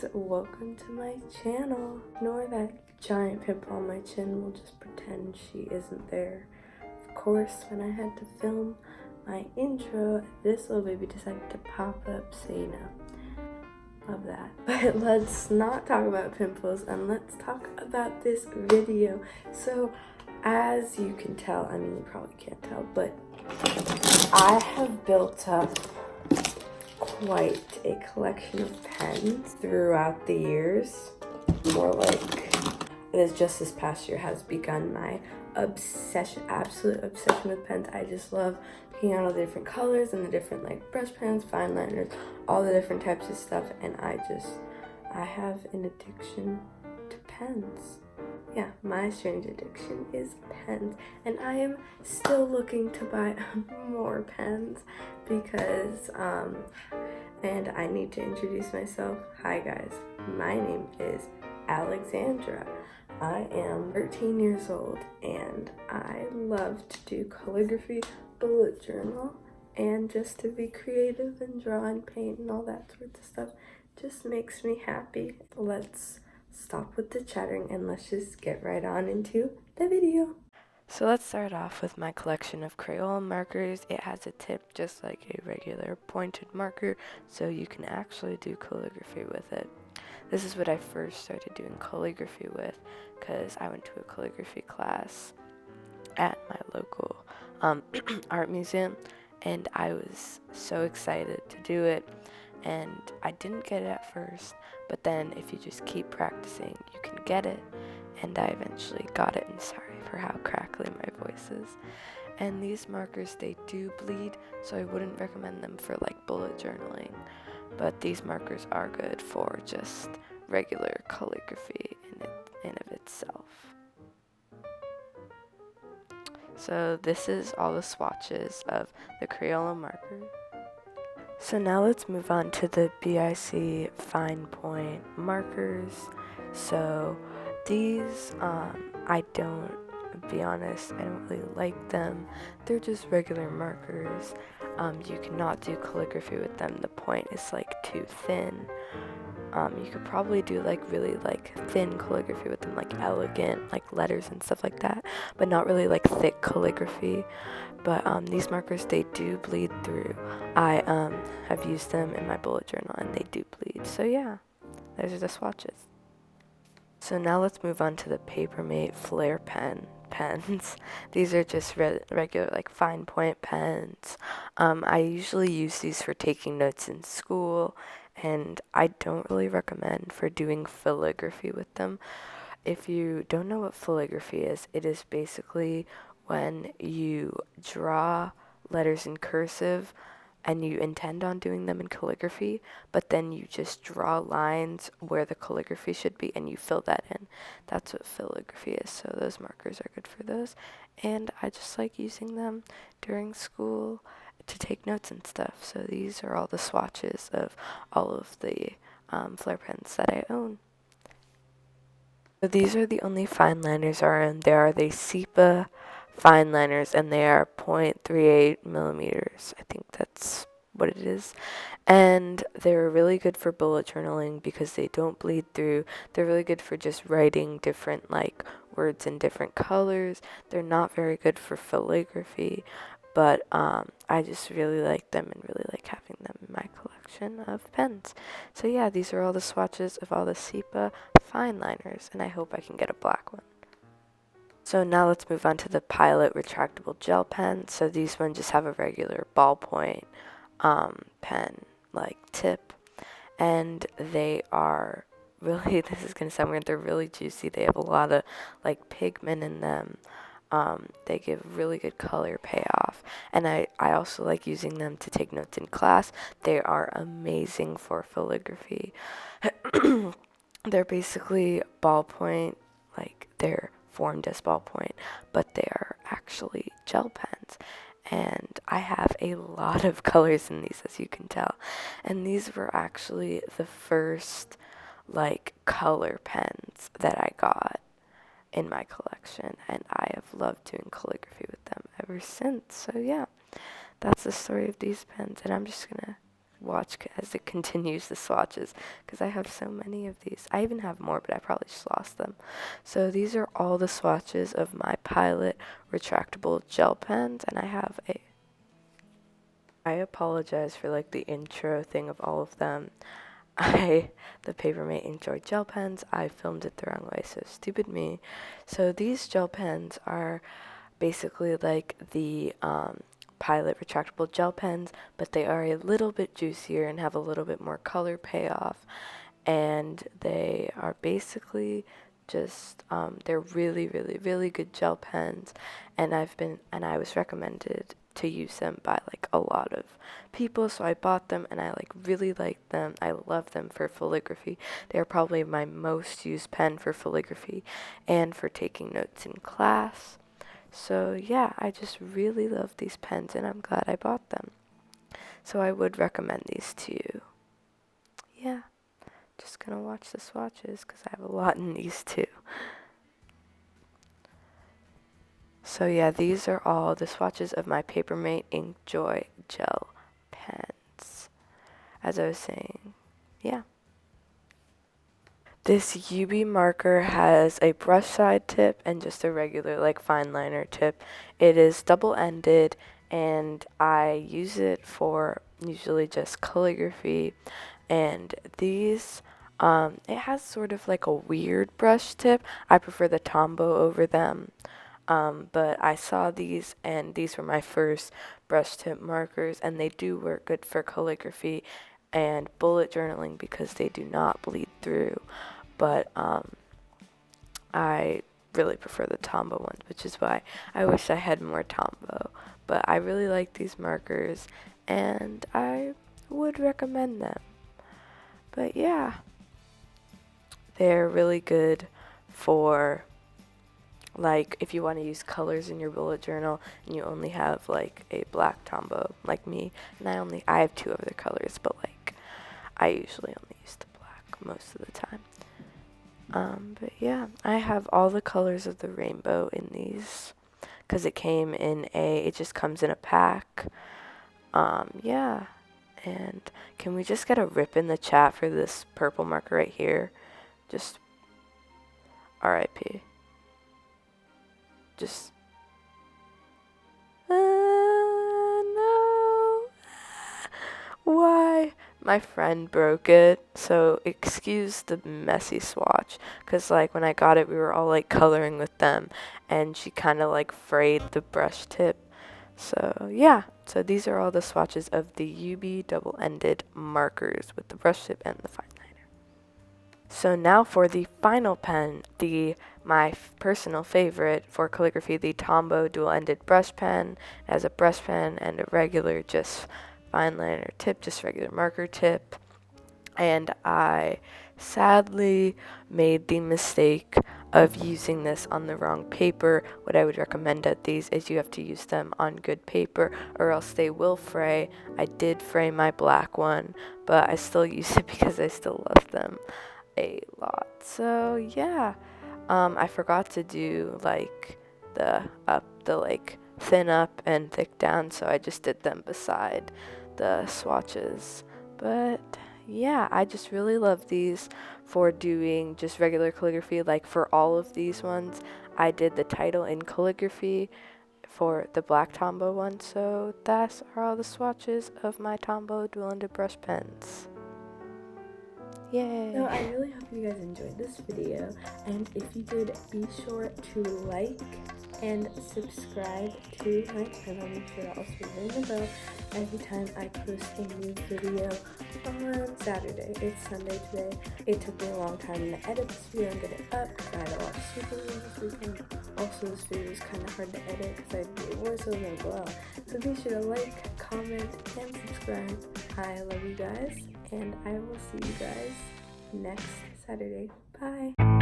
guys, welcome to my channel. Ignore that giant pimple on my chin, we'll just pretend she isn't there. Of course, when I had to film my intro, this little baby decided to pop up, so you know, love that. But let's not talk about pimples and let's talk about this video. So as you can tell, I mean you probably can't tell, but I have built up quite a collection of pens throughout the years. More like it is just this past year has begun my obsession, absolute obsession with pens. I just love picking out all the different colors and the different like brush pens, fine liners, all the different types of stuff, and I have an addiction to pens. Yeah, my strange addiction is pens, and I am still looking to buy more pens because and I need to introduce myself. Hi guys, my name is Alexandra. I am 13 years old and I love to do calligraphy, bullet journal, and just to be creative and draw and paint and all that sort of stuff just makes me happy. Let's stop with the chattering and let's just get right on into the video. So let's start off with my collection of Crayola markers. It has a tip just like a regular pointed marker, so you can actually do calligraphy with it. This is what I first started doing calligraphy with because I went to a calligraphy class at my local art museum, and I was so excited to do it. And I didn't get it at first, but then if you just keep practicing, you can get it. And I eventually got it, and sorry for how crackly my voice is. And these markers, they do bleed, so I wouldn't recommend them for like bullet journaling. But these markers are good for just regular calligraphy in of itself. So this is all the swatches of the Crayola marker. So now let's move on to the BIC fine point markers. So these, I don't really like them. They're just regular markers. You cannot do calligraphy with them. The point is like too thin. You could probably do like really like thin calligraphy with them, like elegant like letters and stuff like that, but not really like thick calligraphy. But these markers, they do bleed through. I have used them in my bullet journal and they do bleed. So yeah, those are the swatches. So now let's move on to the Papermate Flare pens. These are just regular like fine point pens. I usually use these for taking notes in school, and I don't really recommend for doing filigraphy with them. If you don't know what filigraphy is, it is basically when you draw letters in cursive and you intend on doing them in calligraphy, but then you just draw lines where the calligraphy should be and you fill that in. That's what filigraphy is. So those markers are good for those, and I just like using them during school to take notes and stuff. So these are all the swatches of all of the flare pens that I own. So these are the only fine liners are in. There are the SEPA fine liners, and they are 0.38 millimeters. I think that's what it is. And they're really good for bullet journaling because they don't bleed through. They're really good for just writing different like words in different colors. They're not very good for filigraphy, but I just really like them and really like having them in my collection of pens. So yeah, these are all the swatches of all the SEPA fine liners, and I hope I can get a black one. So now let's move on to the Pilot retractable gel pen. So these ones just have a regular ballpoint pen like tip, and they are really, this is gonna sound weird, they're really juicy. They have a lot of like pigment in them. They give really good color payoff, and I also like using them to take notes in class. They are amazing for filigraphy. They're basically ballpoint, like they're formed as ballpoint, but they are actually gel pens. And I have a lot of colors in these, as you can tell. And these were actually the first like color pens that I got in my collection, and I have loved doing calligraphy with them ever since. So yeah, that's the story of these pens, and I'm just gonna watch as it continues the swatches, because I have so many of these. I even have more, but I probably just lost them. So these are all the swatches of my Pilot retractable gel pens, and I apologize for like the intro thing of all of them. The Papermate Enjoy gel pens, I filmed it the wrong way, so stupid me. So these gel pens are basically like the Pilot retractable gel pens, but they are a little bit juicier and have a little bit more color payoff, and they are basically just they're really, really, really good gel pens, and I was recommended to use them by like a lot of people, so I bought them and I like really like them. I love them for calligraphy. They are probably my most used pen for calligraphy and for taking notes in class. So yeah, I just really love these pens and I'm glad I bought them. So I would recommend these to you. Yeah, just gonna watch the swatches because I have a lot in these too. So yeah, these are all the swatches of my Papermate Ink Joy gel pens. As I was saying, yeah. This UB marker has a brush side tip and just a regular like fine liner tip. It is double-ended and I use it for usually just calligraphy, and these it has sort of like a weird brush tip. I prefer the Tombow over them. But I saw these, and these were my first brush tip markers, and they do work good for calligraphy and bullet journaling because they do not bleed through. But I really prefer the Tombow ones, which is why I wish I had more Tombow. But I really like these markers, and I would recommend them. But yeah, they're really good for like if you want to use colors in your bullet journal and you only have like a black Tombow like me, and I have two other colors, but like I usually only use the black most of the time. But yeah, I have all the colors of the rainbow in these because it just comes in a pack. Yeah, and can we just get a rip in the chat for this purple marker right here? Just RIP. Just no. Why? My friend broke it, so excuse the messy swatch, because like when I got it we were all like coloring with them and she kind of like frayed the brush tip. So yeah, so these are all the swatches of the UB double-ended markers with the brush tip and the fine liner. So now for the final pen, my personal favorite for calligraphy, the Tombow dual-ended brush pen. It has a brush pen and a regular just fine liner tip, just regular marker tip. And I sadly made the mistake of using this on the wrong paper. What I would recommend at these is you have to use them on good paper or else they will fray. I did fray my black one, but I still use it because I still love them a lot. So yeah, I forgot to do like the like thin up and thick down, so I just did them beside the swatches. But yeah, I just really love these for doing just regular calligraphy. Like for all of these ones, I did the title in calligraphy for the black Tombow one. So that's all the swatches of my Tombow dual-ended brush pens. Yay! So I really hope you guys enjoyed this video, and if you did, be sure to like and subscribe to my channel. Make sure to also ring the bell every time I post a new video on Saturday. It's Sunday today. It took me a long time to edit this video and get it up because I had a lot of super this weekend. Also, this video is kind of hard to edit because I do voiceover as well. So be sure to like, comment, and subscribe. I love you guys, and I will see you guys next Saturday. Bye!